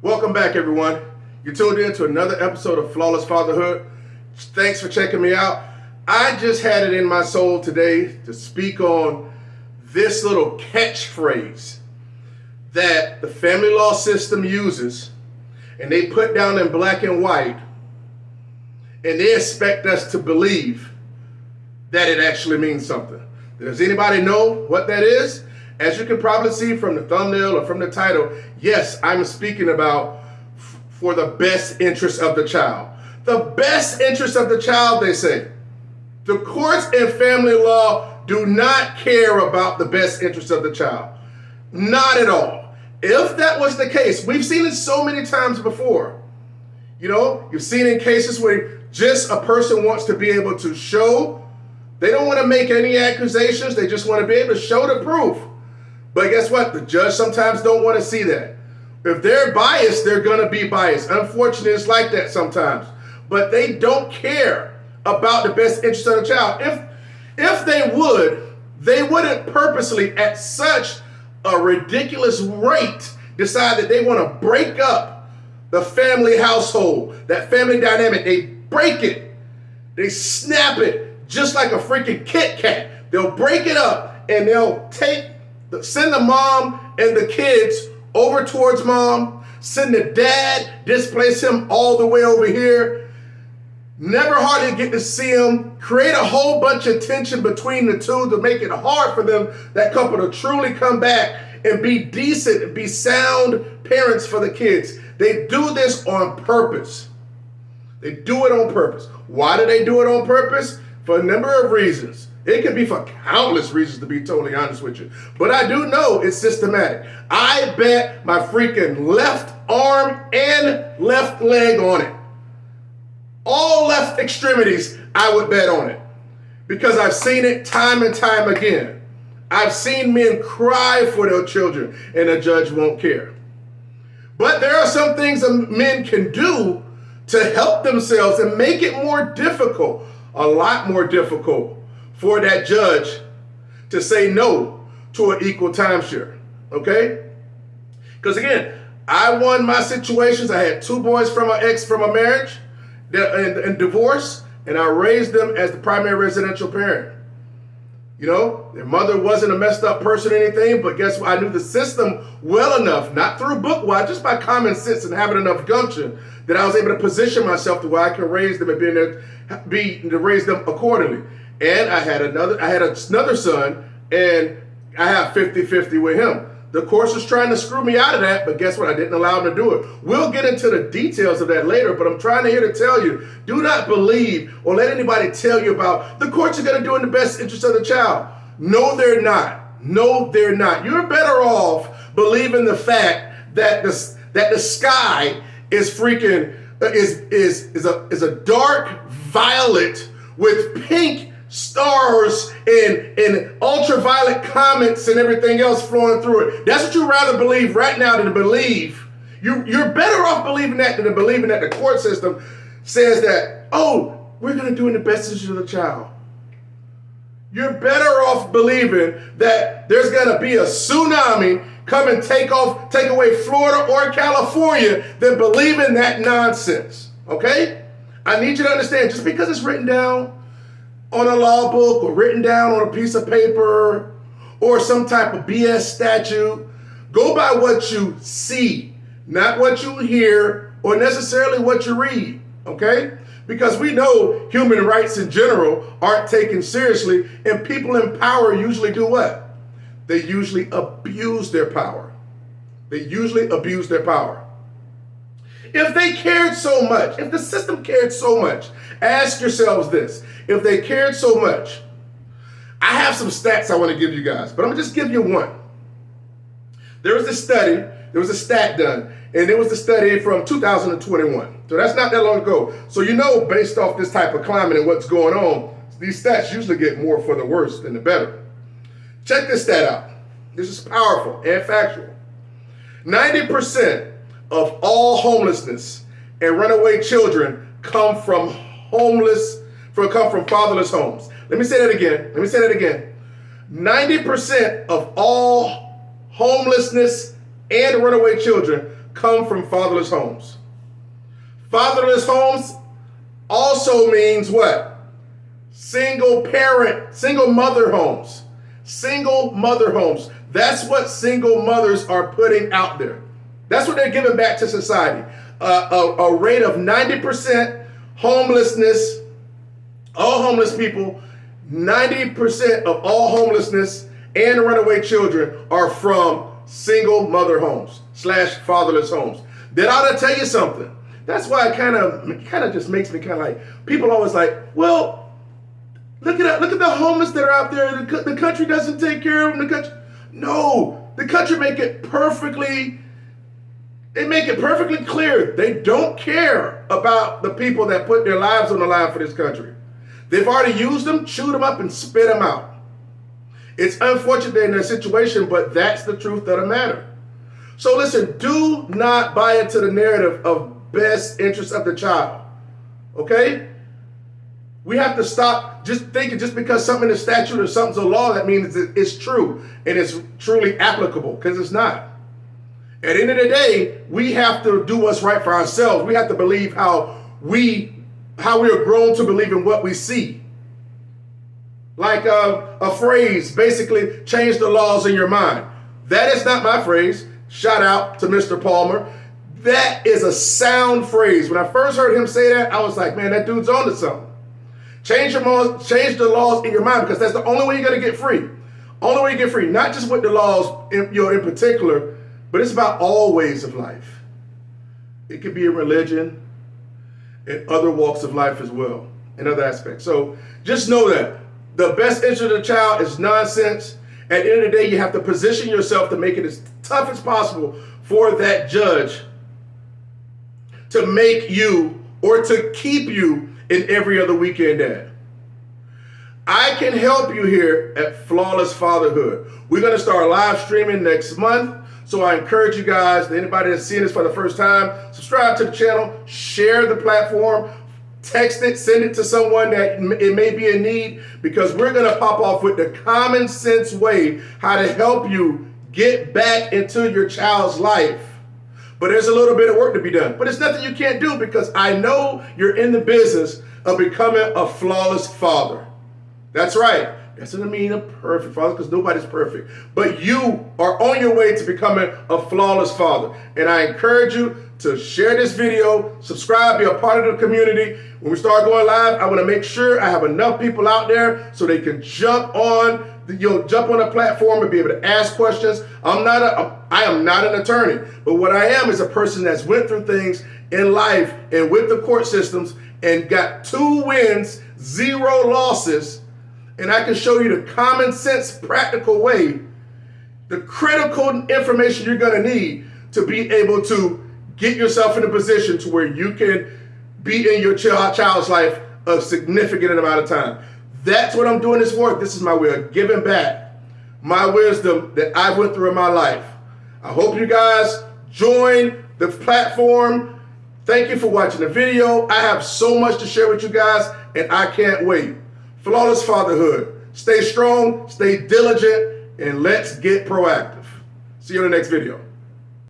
Welcome back, everyone. You tuned in to another episode of Flawless Fatherhood. Thanks for checking me out. I just had it in my soul today to speak on this little catchphrase that the family law system uses, and they put down in black and white, and they expect us to believe that it actually means something. Does anybody know what that is? As you can probably see from the thumbnail or from the title, yes, I'm speaking about for the best interest of the child. The best interest of the child, they say. The courts and family law do not care about the best interest of the child. Not at all. If that was the case, we've seen it so many times before. You've seen in cases where just a person wants to be able to show. They don't want to make any accusations. They just want to be able to show the proof. But guess what? The judge sometimes don't want to see that. If they're biased, they're going to be biased. Unfortunately, it's like that sometimes. But they don't care about the best interest of the child. If they would, they wouldn't purposely, at such a ridiculous rate, decide that they want to break up the family household, that family dynamic. They break it. They snap it just like a freaking Kit Kat. They'll break it up and they'll send the mom and the kids over towards mom, send the dad, displace him all the way over here, never hardly get to see him, create a whole bunch of tension between the two to make it hard for them, that couple, to truly come back and be decent and be sound parents for the kids. They do this on purpose. They do it on purpose. Why do they do it on purpose? For a number of reasons. It could be for countless reasons, to be totally honest with you. But I do know it's systematic. I bet my freaking left arm and left leg on it. All left extremities, I would bet on it. Because I've seen it time and time again. I've seen men cry for their children and a judge won't care. But there are some things that men can do to help themselves and make it more difficult, a lot more difficult, for that judge to say no to an equal timeshare, okay? Because again, I won my situations. I had two boys from a marriage and divorce, and I raised them as the primary residential parent. Their mother wasn't a messed up person or anything, but guess what? I knew the system well enough, not through book wise, just by common sense and having enough gumption, that I was able to position myself to where I could raise them and to raise them accordingly. And I had another son, and I have 50-50 with him. The course was trying to screw me out of that, but guess what? I didn't allow him to do it. We'll get into the details of that later, but I'm trying to here to tell you, do not believe or let anybody tell you about the courts are going to do in the best interest of the child. No, they're not. No, they're not. You're better off believing the fact that the sky is freaking is a dark violet with pink stars and ultraviolet comets and everything else flowing through it. That's what you'd rather believe right now than to believe. You're better off believing that than to believing that the court system says that, oh, we're going to do in the best interest of the child. You're better off believing that there's going to be a tsunami come and take away Florida or California than believing that nonsense. Okay? I need you to understand, just because it's written down on a law book or written down on a piece of paper or some type of BS statute, go by what you see, not what you hear or necessarily what you read, okay? Because we know human rights in general aren't taken seriously, and people in power usually do what? They usually abuse their power. They usually abuse their power. If they cared so much, if the system cared so much, ask yourselves this. If they cared so much, I have some stats I want to give you guys, but I'm going to just give you one. There was a stat done, and it was a study from 2021. So that's not that long ago. So based off this type of climate and what's going on, these stats usually get more for the worse than the better. Check this stat out. This is powerful and factual. 90% of all homelessness and runaway children come from fatherless homes. Let me say that again. 90% of all homelessness and runaway children come from fatherless homes. Fatherless homes also means what? Single parent, single mother homes. Single mother homes. That's what single mothers are putting out there. That's what they're giving back to society. A rate of 90% homelessness, all homeless people, 90% of all homelessness and runaway children are from single mother homes / fatherless homes. That ought to tell you something. That's why it kind of just makes me kind of like, people always like, well, look at the homeless that are out there. The country doesn't take care of them. No, the country make it perfectly clear. They don't care about the people that put their lives on the line for this country. They've already used them, chewed them up, and spit them out. It's unfortunate they're in that situation, but that's the truth of the matter. So listen, do not buy into the narrative of best interest of the child. Okay? We have to stop just thinking just because something in the statute or something's a law, that means it's true and it's truly applicable, because it's not. At the end of the day, we have to do what's right for ourselves. We have to believe how we are grown to believe in what we see. Like a phrase, basically, change the laws in your mind. That is not my phrase. Shout out to Mr. Palmer. That is a sound phrase. When I first heard him say that, I was like, man, that dude's on to something. Change the laws in your mind, because that's the only way you're going to get free. Only way you get free, not just with the laws in particular, but it's about all ways of life. It could be in religion and other walks of life as well, and other aspects. So just know that the best interest of the child is nonsense. At the end of the day, you have to position yourself to make it as tough as possible for that judge to make you or to keep you in every other weekend dad. I can help you here at Flawless Fatherhood. We're going to start live streaming next month. So I encourage you guys, anybody that's seeing this for the first time, subscribe to the channel, share the platform, text it, send it to someone that it may be in need, because we're going to pop off with the common sense way how to help you get back into your child's life. But there's a little bit of work to be done. But it's nothing you can't do, because I know you're in the business of becoming a flawless father. That's right. That doesn't mean a perfect father, because nobody's perfect. But you are on your way to becoming a flawless father. And I encourage you to share this video, subscribe, be a part of the community. When we start going live, I want to make sure I have enough people out there so they can jump on the platform and be able to ask questions. I am not an attorney, but what I am is a person that's went through things in life and with the court systems and got 2 wins, 0 losses. And I can show you the common sense, practical way, the critical information you're going to need to be able to get yourself in a position to where you can be in your child's life a significant amount of time. That's what I'm doing this for. This is my way of giving back my wisdom that I went through in my life. I hope you guys join the platform. Thank you for watching the video. I have so much to share with you guys, and I can't wait. Flawless Fatherhood. Stay strong, stay diligent, and let's get proactive. See you in the next video.